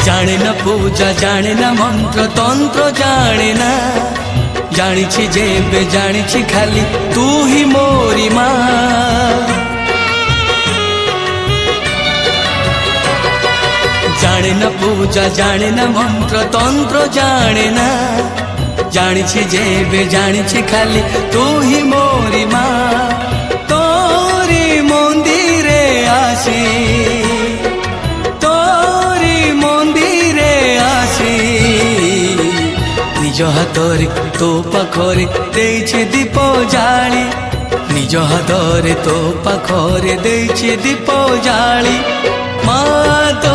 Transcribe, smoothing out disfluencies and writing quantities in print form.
জানে না পূজা জানে না মন্ত্র তন্ত্র জানে না, জানিছি যেবে জানিছি খালি তুই মোরি মা। জানে না পূজা জানে না মন্ত্র তন্ত্র জানে না, জানিছি যেবে জানিছি খালি তুই মোরি মা। তোরি মন্দিরে আসি, তোরি মন্দিরে আসি, নিজ হাতরে তো পাখরে ଦେଇଛି দীপ জাଳି, নিজ হাতরে তো পাখরে ଦେଇଛି দীপ জাଳି। মা তো